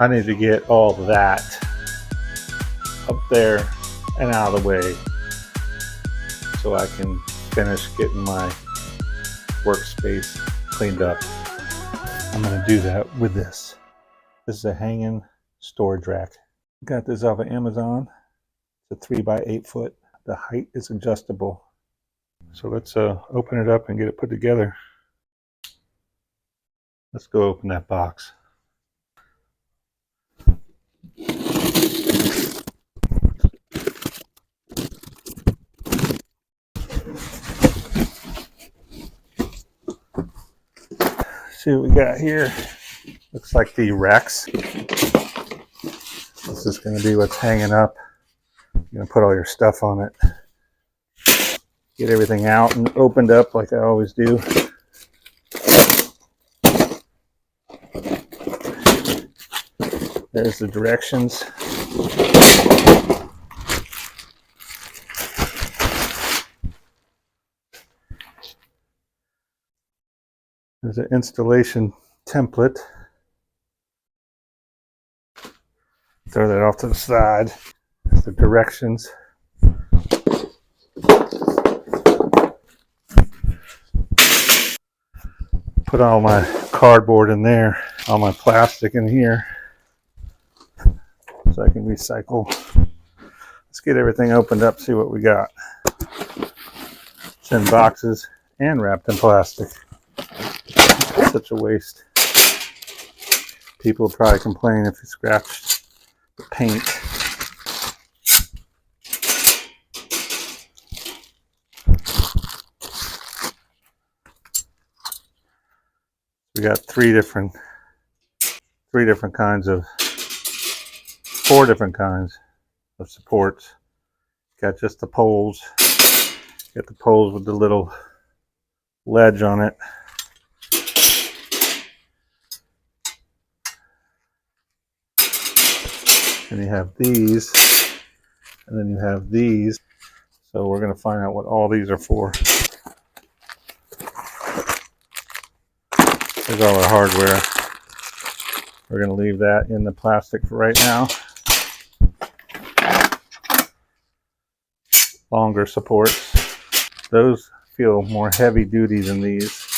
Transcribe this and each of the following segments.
I need to get all that up there and out of the way so I can finish getting my workspace cleaned up. I'm going to do that with this. This is a hanging storage rack. Got this off of Amazon. It's a 3x8 foot. The height is adjustable. So let's open it up and get it put together. Let's go open that box. See what we got here. Looks like the racks. This is going to be what's hanging up. You're going to put all your stuff on it. Get everything out and opened up like I always do. There's the directions. There's an installation template. Throw that off to the side. There's the directions. Put all my cardboard in there, all my plastic in here, so I can recycle. Let's get everything opened up, see what we got. It's in boxes and wrapped in plastic. Such a waste. People will probably complain if you scratch the paint. We got four different kinds of supports. Got just the poles. Got the poles with the little ledge on it. And you have these, and then you have these. So we're going to find out what all these are for. There's all our hardware. We're going to leave that in the plastic for right now. Longer supports. Those feel more heavy duty than these.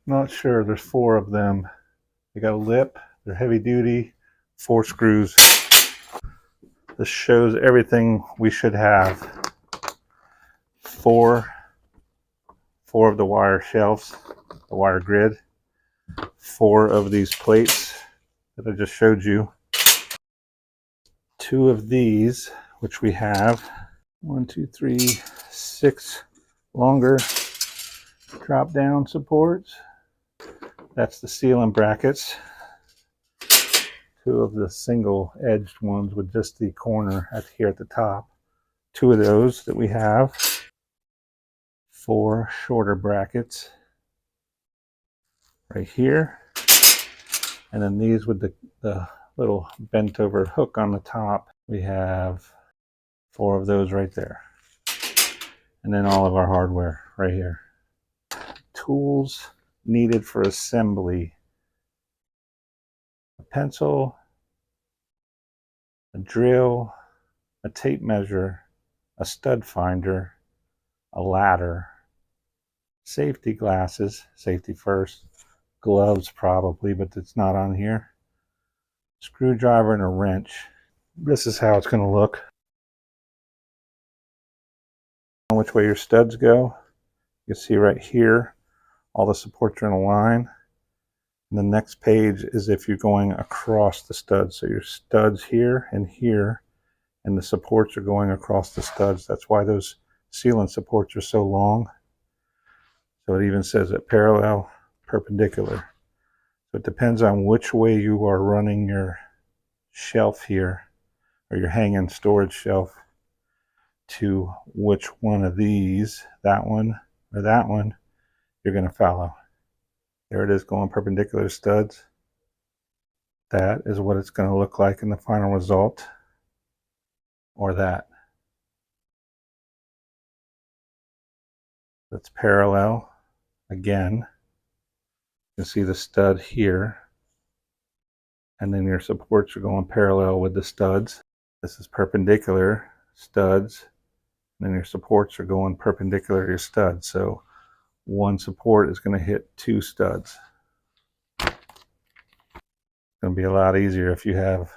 Not sure, there's 4 of them. They got a lip, they're heavy duty, 4 screws. This shows everything we should have. 4 of the wire shelves, the wire grid, 4 of these plates that I just showed you, 2 of these, which we have, 1, 2, 3, 6 longer drop down supports. That's the ceiling brackets. 2 of the single edged ones with just the corner here at the top. 2 of those that we have. 4 shorter brackets right here. And then these with the little bent over hook on the top. We have 4 of those right there. And then all of our hardware right here. Tools needed for assembly: a pencil, a drill, a tape measure, a stud finder, a ladder, safety glasses, safety first, gloves probably, but it's not on here, screwdriver, and a wrench. This is how it's going to look. Which way your studs go. You can see right here all the supports are in a line. And the next page is if you're going across the studs. So your studs here, and the supports are going across the studs. That's why those ceiling supports are so long. So it even says it parallel, perpendicular. So it depends on which way you are running your shelf here, or your hanging storage shelf, to which one of these, that one or that one, you're going to follow. There it is, going perpendicular studs. That is what it's going to look like in the final result. or that. That's parallel. Again, you can see the stud here, and then your supports are going parallel with the studs. This is perpendicular, studs, and then your supports are going perpendicular to your studs. So one support is going to hit two studs. It's going to be a lot easier if you have,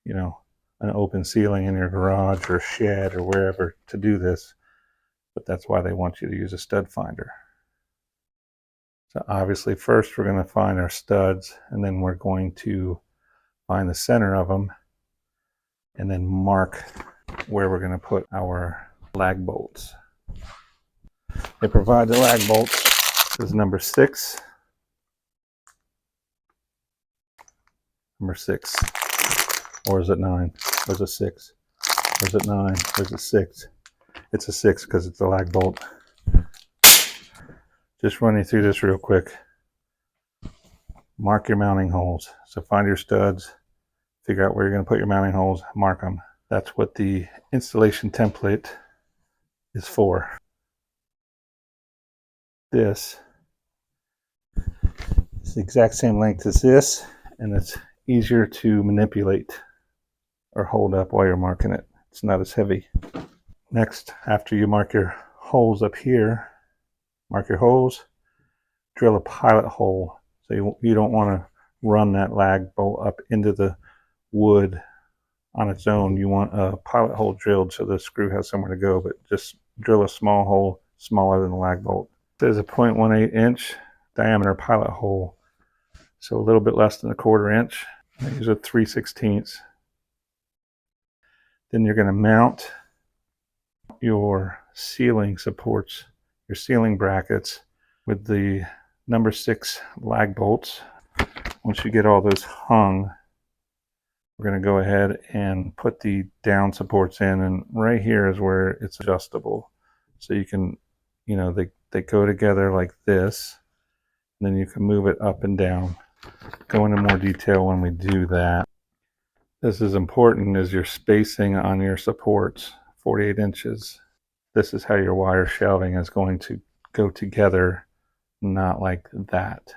you know, an open ceiling in your garage or shed or wherever to do this. But that's why they want you to use a stud finder. So obviously first we're going to find our studs, and then we're going to find the center of them and then mark where we're going to put our lag bolts. They provide the lag bolts. This is number 6. Number 6. Or is it 9? Or is it 6? Or is it 9? Or is it 6? It's a 6 because it's a lag bolt. Just running through this real quick. Mark your mounting holes. So find your studs, figure out where you're going to put your mounting holes, mark them. That's what the installation template is for. This is the exact same length as this, and it's easier to manipulate or hold up while you're marking it. It's not as heavy. Next, after you mark your holes up here, mark your holes, drill a pilot hole. So you don't want to run that lag bolt up into the wood on its own. You want a pilot hole drilled so the screw has somewhere to go, but just drill a small hole smaller than the lag bolt. It says a 0.18 inch diameter pilot hole, so a little bit less than a 1/4 inch. I use a 3/16. Then you're going to mount your ceiling supports, your ceiling brackets, with the number 6 lag bolts. Once you get all those hung, we're going to go ahead and put the down supports in, and right here is where it's adjustable. So you can, you know, they go together like this, and then you can move it up and down. Go into more detail when we do that. This is important, is your spacing on your supports, 48 inches. This is how your wire shelving is going to go together, not like that.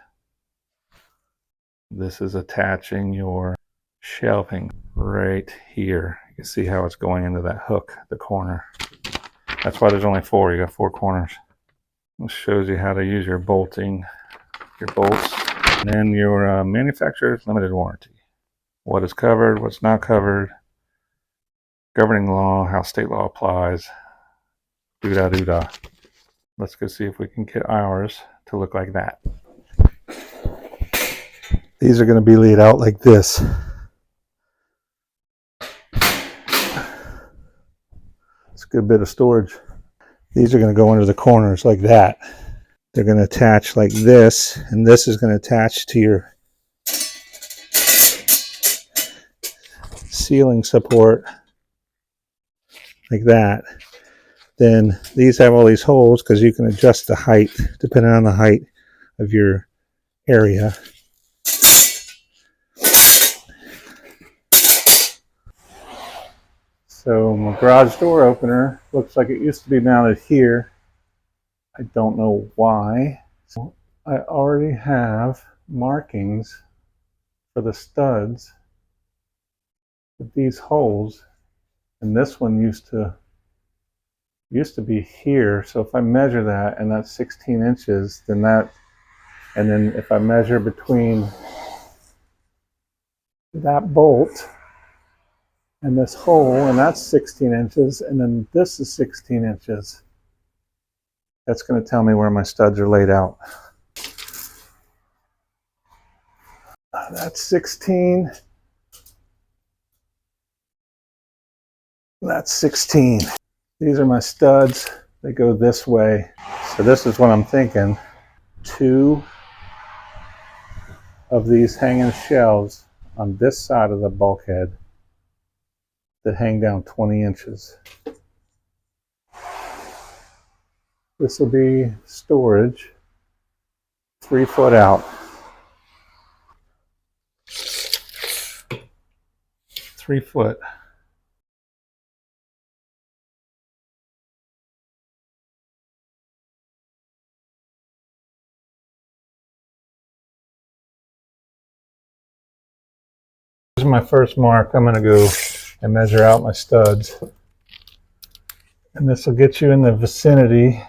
This is attaching your shelving right here. You can see how it's going into that hook, the corner. That's why there's only 4. You got 4 corners. This shows you how to use your bolting, your bolts, and then your manufacturer's limited warranty. What is covered, what's not covered, governing law, how state law applies, doo-dah. Let's go see if we can get ours to look like that. These are going to be laid out like this. It's a good bit of storage. These are going to go under the corners like that. They're going to attach like this, and this is going to attach to your ceiling support like that. Then these have all these holes because you can adjust the height depending on the height of your area. So my garage door opener looks like it used to be mounted here. I don't know why. So I already have markings for the studs with these holes, and this one used to be here. So if I measure that, and that's 16 inches, then that, and then if I measure between that bolt and this hole, and that's 16 inches, and then this is 16 inches. That's going to tell me where my studs are laid out. That's 16. That's 16. These are my studs. They go this way. So this is what I'm thinking. 2 of these hanging shelves on this side of the bulkhead that hang down 20 inches. This will be storage 3 foot out. 3 foot. Here's my first mark. I'm going to go and measure out my studs. And this will get you in the vicinity